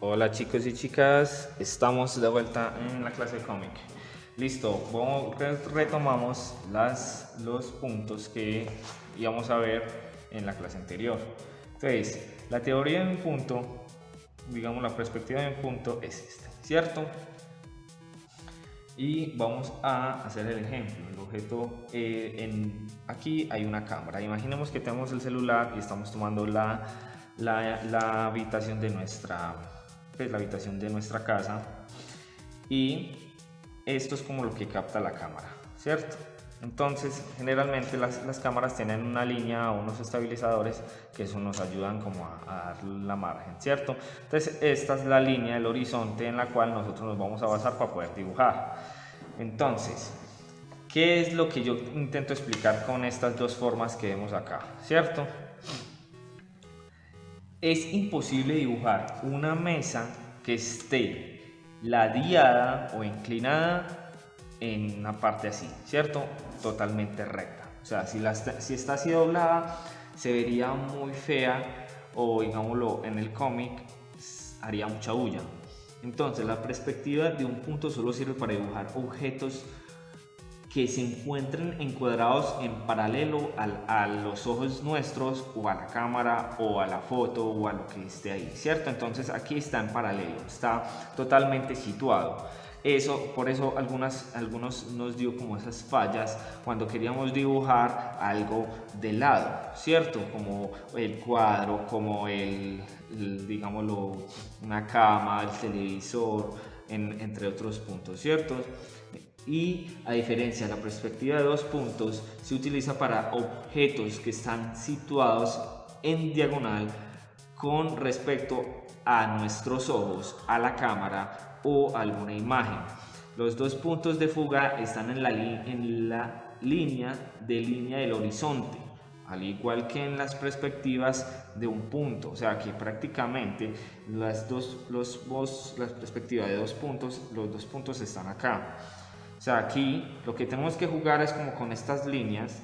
Hola chicos y chicas, estamos de vuelta en la clase de cómic. Listo, retomamos los puntos que íbamos a ver en la clase anterior. Entonces, la teoría de un punto, digamos la perspectiva de un punto es esta, ¿cierto? Y vamos a hacer el ejemplo. El objeto, aquí hay una cámara. Imaginemos que tenemos el celular y estamos tomando la habitación de la habitación de nuestra casa, y esto es como lo que capta la cámara, ¿cierto? Entonces, generalmente las cámaras tienen una línea o unos estabilizadores que eso nos ayudan como a dar la margen, ¿cierto? Entonces, esta es la línea, el horizonte en la cual nosotros nos vamos a basar para poder dibujar. Entonces, ¿qué es lo que yo intento explicar con estas dos formas que vemos acá, ¿cierto? Es imposible dibujar una mesa que esté ladeada o inclinada en una parte así, ¿cierto? Totalmente recta. O sea, si está así doblada, se vería muy fea, o digámoslo en el cómic, haría mucha bulla. Entonces, la perspectiva de un punto solo sirve para dibujar objetos que se encuentren encuadrados en paralelo a los ojos nuestros, o a la cámara, o a la foto, o a lo que esté ahí, ¿cierto? Entonces aquí está en paralelo, está totalmente situado. Por eso algunos nos dio como esas fallas cuando queríamos dibujar algo de lado, ¿cierto? Como el cuadro, como digámoslo, una cama, el televisor, entre otros puntos, ¿cierto? Y a diferencia de la perspectiva de dos puntos, se utiliza para objetos que están situados en diagonal con respecto a nuestros ojos, a la cámara o alguna imagen. Los dos puntos de fuga están en la línea del horizonte, al igual que en las perspectivas de un punto. O sea que prácticamente la perspectiva de dos puntos, los dos puntos están acá. O sea, aquí lo que tenemos que jugar es como con estas líneas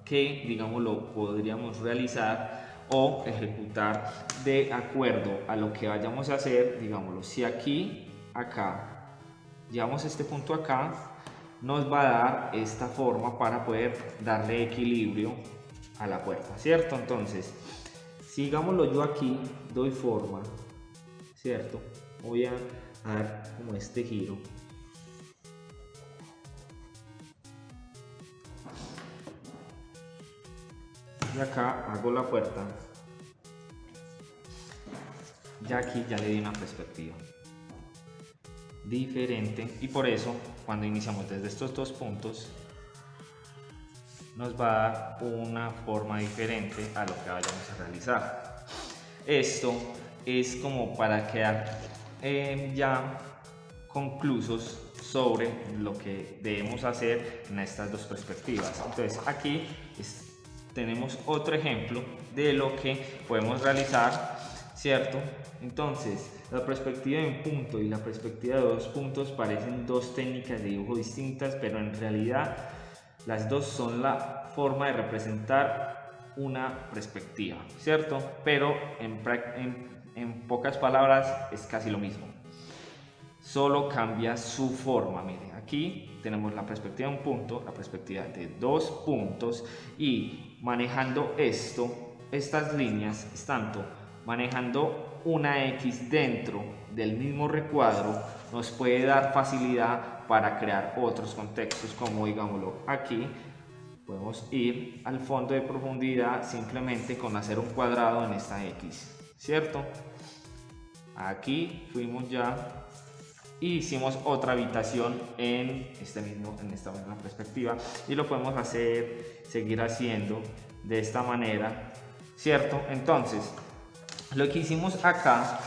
que, digamos, lo podríamos realizar o ejecutar de acuerdo a lo que vayamos a hacer. Digámoslo, si aquí, acá, llevamos este punto acá, nos va a dar esta forma para poder darle equilibrio a la puerta, ¿cierto? Entonces, si digámoslo yo aquí doy forma, ¿cierto? Voy a dar como este giro. Y acá hago la puerta, ya aquí ya le di una perspectiva diferente, y por eso cuando iniciamos desde estos dos puntos nos va a dar una forma diferente a lo que vayamos a realizar. Esto es como para quedar ya conclusos sobre lo que debemos hacer en estas dos perspectivas. Entonces aquí tenemos otro ejemplo de lo que podemos realizar, ¿cierto? Entonces, la perspectiva de un punto y la perspectiva de dos puntos parecen dos técnicas de dibujo distintas, pero en realidad las dos son la forma de representar una perspectiva, ¿cierto? Pero en pocas palabras es casi lo mismo. Solo cambia su forma. Miren, aquí tenemos la perspectiva de un punto, la perspectiva de dos puntos, y manejando estas líneas, tanto manejando una X dentro del mismo recuadro, nos puede dar facilidad para crear otros contextos, como digámoslo aquí. Podemos ir al fondo de profundidad simplemente con hacer un cuadrado en esta X, ¿cierto? Aquí fuimos ya y hicimos otra habitación en esta misma perspectiva, y lo podemos seguir haciendo de esta manera, ¿cierto? Entonces, lo que hicimos acá,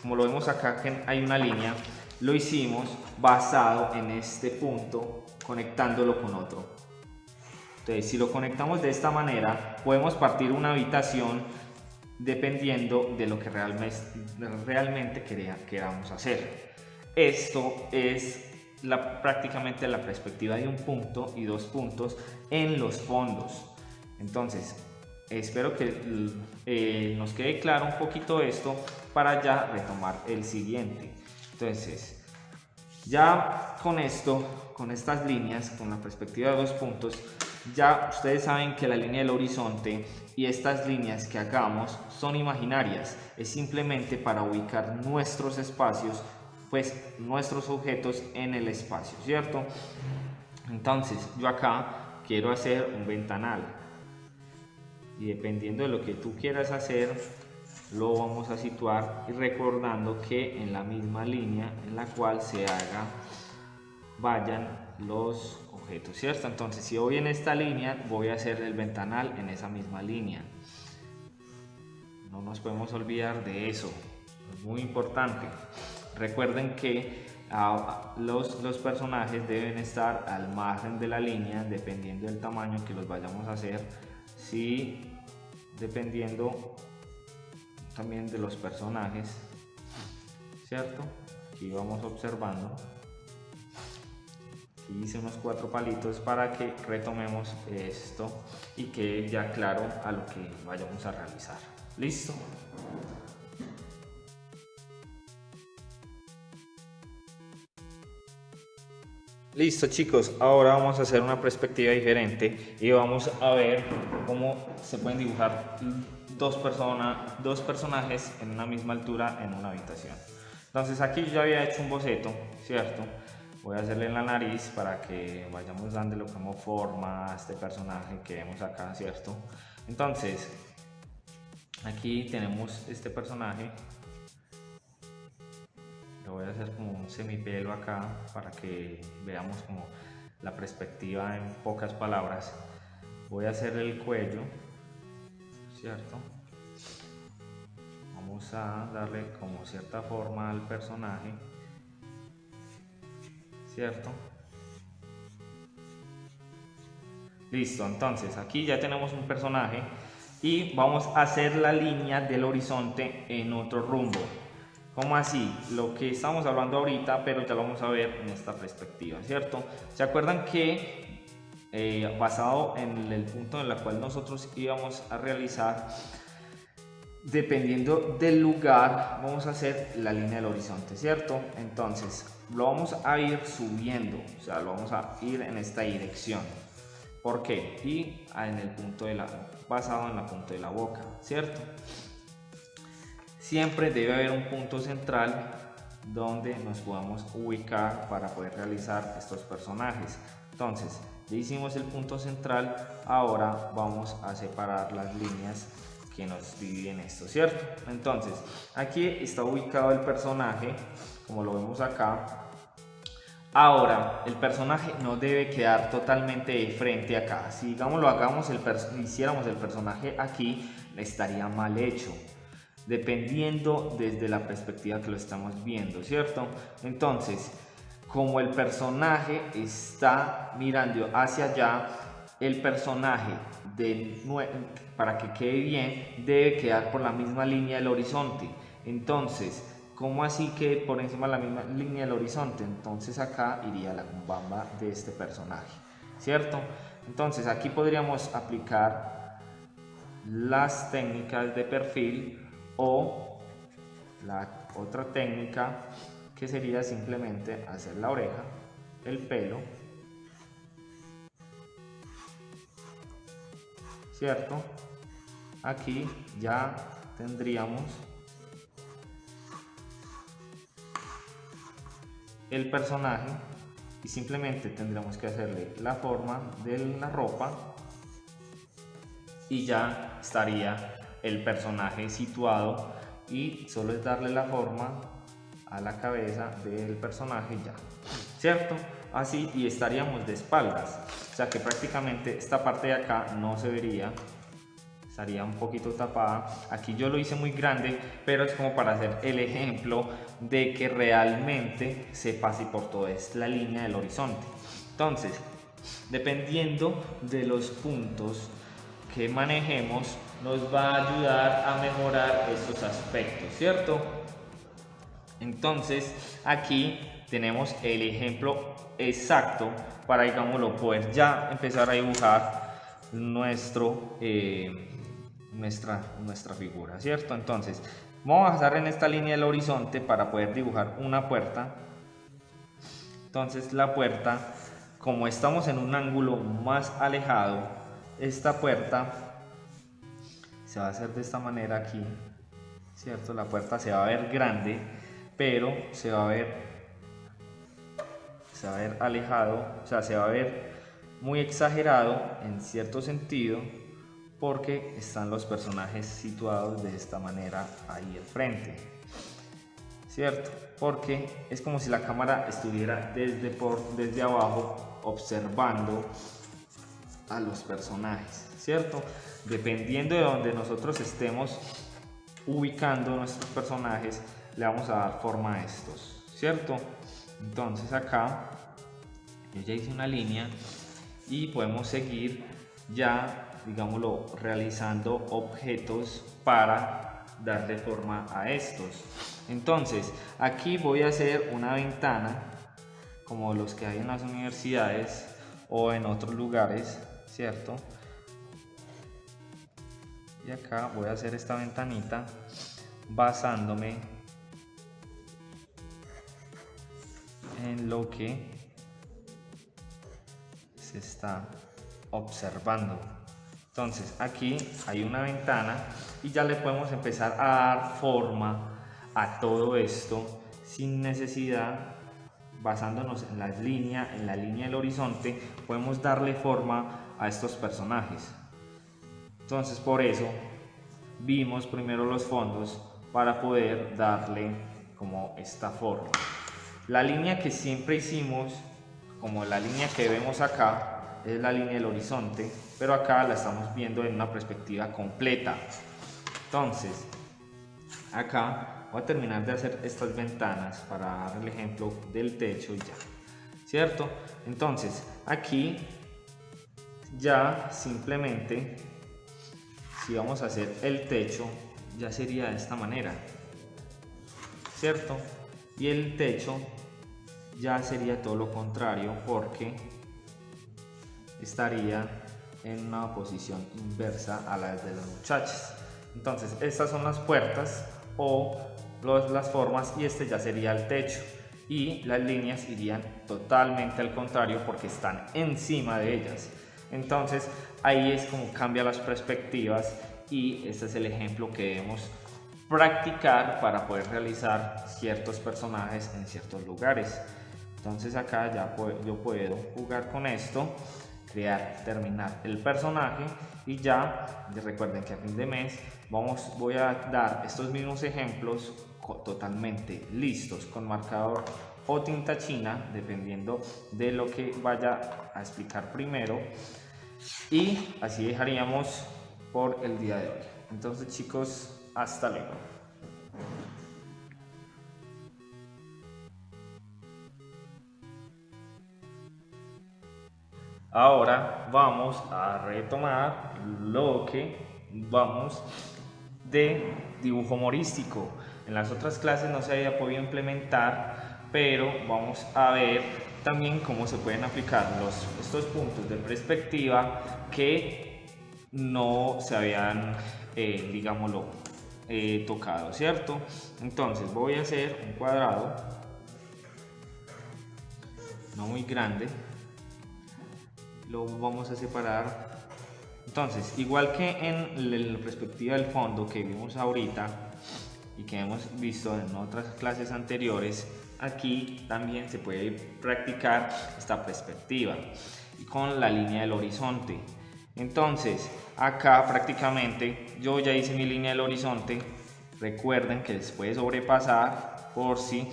como lo vemos acá que hay una línea, lo hicimos basado en este punto, conectándolo con otro. Entonces, si lo conectamos de esta manera, podemos partir una habitación dependiendo de lo que realmente queramos hacer. Esto es prácticamente la perspectiva de un punto y dos puntos en los fondos. Entonces, espero que nos quede claro un poquito esto para ya retomar el siguiente. Entonces, ya con esto, con estas líneas, con la perspectiva de 2 puntos, ya ustedes saben que la línea del horizonte y estas líneas que hagamos son imaginarias, es simplemente para ubicar nuestros espacios, pues nuestros objetos en el espacio, ¿cierto? Entonces yo acá quiero hacer un ventanal y dependiendo de lo que tú quieras hacer lo vamos a situar, y recordando que en la misma línea en la cual se haga vayan los objetos, ¿cierto? Entonces si voy en esta línea voy a hacer el ventanal en esa misma línea. No nos podemos olvidar de eso, es muy importante. Recuerden que los personajes deben estar al margen de la línea dependiendo del tamaño que los vayamos a hacer, sí, dependiendo también de los personajes, ¿cierto? Aquí vamos observando. Aquí hice unos 4 palitos para que retomemos esto y quede ya claro a lo que vayamos a realizar. ¿Listo? Listo, chicos, ahora vamos a hacer una perspectiva diferente y vamos a ver cómo se pueden dibujar dos personajes en una misma altura en una habitación. Entonces aquí yo ya había hecho un boceto, ¿cierto? Voy a hacerle en la nariz para que vayamos dándole como forma a este personaje que vemos acá, ¿cierto? Entonces aquí tenemos este personaje. Voy a hacer como un semipelo acá para que veamos como la perspectiva en pocas palabras. Voy a hacer el cuello, ¿cierto? Vamos a darle como cierta forma al personaje, ¿cierto? Listo, entonces aquí ya tenemos un personaje y vamos a hacer la línea del horizonte en otro rumbo. ¿Cómo así? Lo que estamos hablando ahorita, pero ya lo vamos a ver en esta perspectiva, ¿cierto? ¿Se acuerdan que basado en el punto en el cual nosotros íbamos a realizar, dependiendo del lugar, vamos a hacer la línea del horizonte, ¿cierto? Entonces, lo vamos a ir subiendo, o sea, lo vamos a ir en esta dirección. ¿Por qué? Y en el punto basado en la punta de la boca, ¿cierto? Siempre debe haber un punto central donde nos podamos ubicar para poder realizar estos personajes. Entonces, ya hicimos el punto central, ahora vamos a separar las líneas que nos dividen esto, ¿cierto? Entonces, aquí está ubicado el personaje, como lo vemos acá. Ahora, el personaje no debe quedar totalmente de frente acá. Si digamos hiciéramos el personaje aquí, estaría mal hecho, dependiendo desde la perspectiva que lo estamos viendo, ¿cierto? Entonces, como el personaje está mirando hacia allá, el personaje para que quede bien debe quedar por la misma línea del horizonte. Entonces, ¿cómo así que por encima de la misma línea del horizonte? Entonces acá iría la bamba de este personaje, ¿cierto? Entonces aquí podríamos aplicar las técnicas de perfil o la otra técnica que sería simplemente hacer la oreja, el pelo, ¿cierto? Aquí ya tendríamos el personaje y simplemente tendremos que hacerle la forma de la ropa y ya estaría el personaje situado, y solo es darle la forma a la cabeza del personaje ya, ¿cierto? Así, y estaríamos de espaldas, o sea que prácticamente esta parte de acá no se vería, estaría un poquito tapada. Aquí yo lo hice muy grande, pero es como para hacer el ejemplo de que realmente se pase por toda la línea del horizonte. Entonces, dependiendo de los puntos que manejemos, nos va a ayudar a mejorar estos aspectos, ¿cierto? Entonces, aquí tenemos el ejemplo exacto para, digámoslo, poder ya empezar a dibujar nuestro nuestra figura, ¿cierto? Entonces vamos a basar en esta línea del horizonte para poder dibujar una puerta. Entonces la puerta, como estamos en un ángulo más alejado, esta puerta se va a hacer de esta manera aquí, ¿cierto? La puerta se va a ver grande, pero se va a ver alejado, o sea, se va a ver muy exagerado en cierto sentido, porque están los personajes situados de esta manera ahí al frente, ¿cierto? Porque es como si la cámara estuviera desde abajo observando a los personajes, ¿cierto? Dependiendo de donde nosotros estemos ubicando nuestros personajes, le vamos a dar forma a estos, ¿cierto? Entonces acá yo ya hice una línea y podemos seguir ya, digámoslo, realizando objetos para darle forma a estos. Entonces aquí voy a hacer una ventana como los que hay en las universidades o en otros lugares, ¿cierto? Y acá voy a hacer esta ventanita basándome en lo que se está observando. Entonces aquí hay una ventana y ya le podemos empezar a dar forma a todo esto sin necesidad, basándonos en la línea del horizonte, podemos darle forma a estos personajes. Entonces por eso vimos primero los fondos para poder darle como esta forma. La línea que siempre hicimos, como la línea que vemos acá, es la línea del horizonte, pero acá la estamos viendo en una perspectiva completa. Entonces acá voy a terminar de hacer estas ventanas para dar el ejemplo del techo ya, ¿cierto? Entonces aquí ya simplemente, si vamos a hacer el techo, ya sería de esta manera, ¿cierto? Y el techo ya sería todo lo contrario, porque estaría en una posición inversa a la de las muchachas. Entonces estas son las puertas o las formas, y este ya sería el techo, y las líneas irían totalmente al contrario porque están encima de ellas. Entonces ahí es como cambia las perspectivas, y este es el ejemplo que debemos practicar para poder realizar ciertos personajes en ciertos lugares. Entonces acá ya yo puedo jugar con esto, terminar el personaje, y ya recuerden que a fin de mes voy a dar estos mismos ejemplos totalmente listos con marcador o tinta china, dependiendo de lo que vaya a explicar primero, y así dejaríamos por el día de hoy. Entonces chicos, hasta luego. Ahora vamos a retomar lo que vamos de dibujo humorístico. En las otras clases no se había podido implementar, pero vamos a ver también cómo se pueden aplicar estos puntos de perspectiva que no se habían, digámoslo, tocado, ¿cierto? Entonces voy a hacer un cuadrado, no muy grande, lo vamos a separar. Entonces, igual que en la perspectiva del fondo que vimos ahorita y que hemos visto en otras clases anteriores, aquí también se puede practicar esta perspectiva y con la línea del horizonte. Entonces acá prácticamente yo ya hice mi línea del horizonte. Recuerden que les puede sobrepasar por si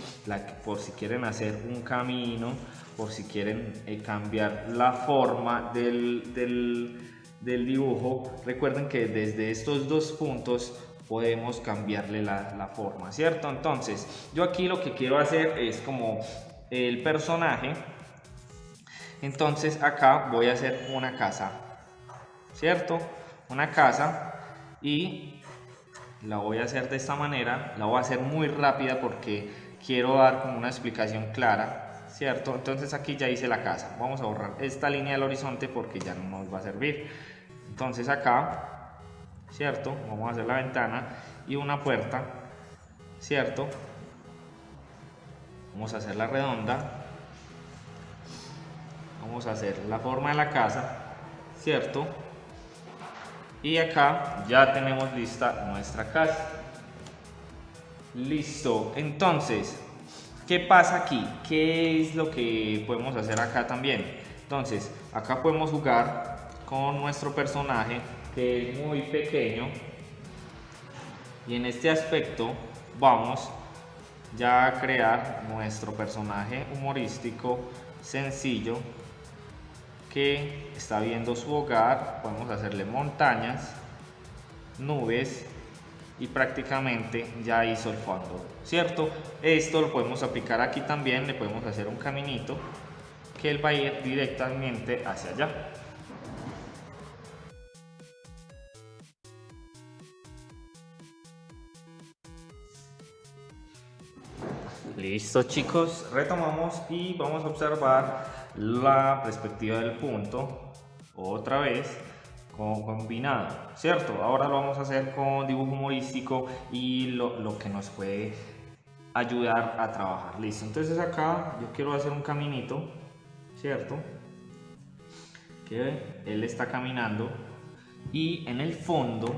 quieren hacer un camino, por si quieren cambiar la forma del dibujo. Recuerden que desde estos dos puntos podemos cambiarle la forma, ¿cierto? Entonces yo aquí lo que quiero hacer es como el personaje. Entonces acá voy a hacer una casa, ¿cierto? Una casa, y la voy a hacer de esta manera. La voy a hacer muy rápida porque quiero dar como una explicación clara, ¿cierto? Entonces aquí ya hice la casa. Vamos a borrar esta línea del horizonte porque ya no nos va a servir. Entonces acá ¿cierto? Vamos a hacer la ventana y una puerta, ¿cierto? Vamos a hacer la redonda, vamos a hacer la forma de la casa, ¿cierto? Y acá ya tenemos lista nuestra casa. Listo, entonces, ¿qué pasa aquí? ¿Qué es lo que podemos hacer acá también? Entonces, acá podemos jugar con nuestro personaje, que es muy pequeño, y en este aspecto vamos ya a crear nuestro personaje humorístico sencillo que está viendo su hogar. Podemos hacerle montañas, nubes, y prácticamente ya hizo el fondo, ¿cierto? Esto lo podemos aplicar aquí también, le podemos hacer un caminito que él va a ir directamente hacia allá. Listo, chicos, retomamos y vamos a observar la perspectiva del punto otra vez combinado, ¿cierto? Ahora lo vamos a hacer con dibujo humorístico y lo que nos puede ayudar a trabajar. Listo, entonces acá yo quiero hacer un caminito, ¿cierto? Que él está caminando y en el fondo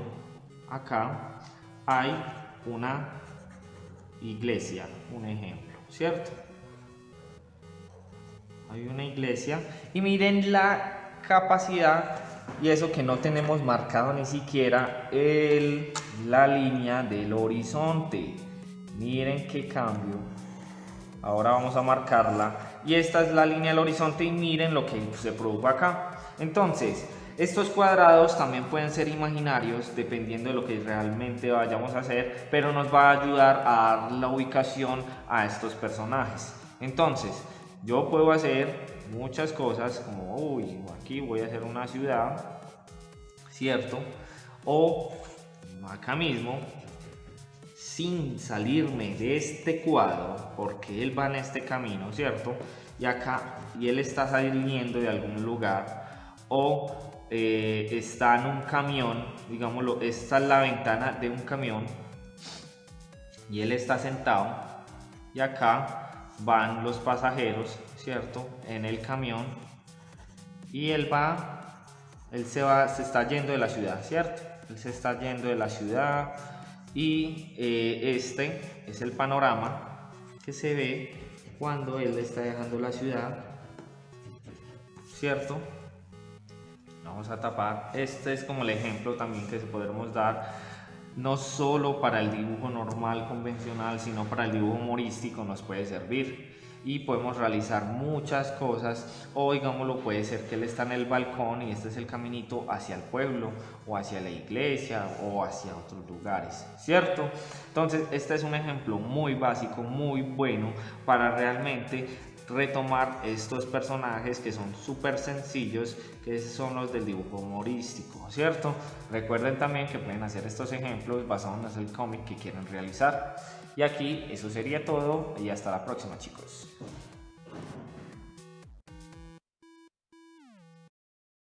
acá hay una iglesia, un ejemplo, ¿cierto? Hay una iglesia y miren la capacidad y eso que no tenemos marcado ni siquiera la línea del horizonte. Miren qué cambio. Ahora vamos a marcarla y esta es la línea del horizonte y miren lo que se produjo acá. Entonces, estos cuadrados también pueden ser imaginarios dependiendo de lo que realmente vayamos a hacer, pero nos va a ayudar a dar la ubicación a estos personajes. Entonces, yo puedo hacer muchas cosas como, uy, aquí voy a hacer una ciudad, ¿cierto? O acá mismo, sin salirme de este cuadro, porque él va en este camino, ¿cierto? Y acá, y él está saliendo de algún lugar, o está en un camión, digámoslo, esta es la ventana de un camión, y él está sentado, y acá van los pasajeros, ¿cierto? En el camión, y él se está yendo de la ciudad, ¿cierto? Él se está yendo de la ciudad, y este es el panorama que se ve cuando él está dejando la ciudad, ¿cierto? Vamos a tapar. Este es como el ejemplo también que podremos dar, no solo para el dibujo normal convencional, sino para el dibujo humorístico nos puede servir y podemos realizar muchas cosas. O digámoslo, puede ser que él está en el balcón y este es el caminito hacia el pueblo o hacia la iglesia o hacia otros lugares, ¿cierto? Entonces este es un ejemplo muy básico, muy bueno para realmente retomar estos personajes que son súper sencillos, que son los del dibujo humorístico, ¿cierto? Recuerden también que pueden hacer estos ejemplos basados en el cómic que quieren realizar. Y aquí eso sería todo y hasta la próxima, chicos.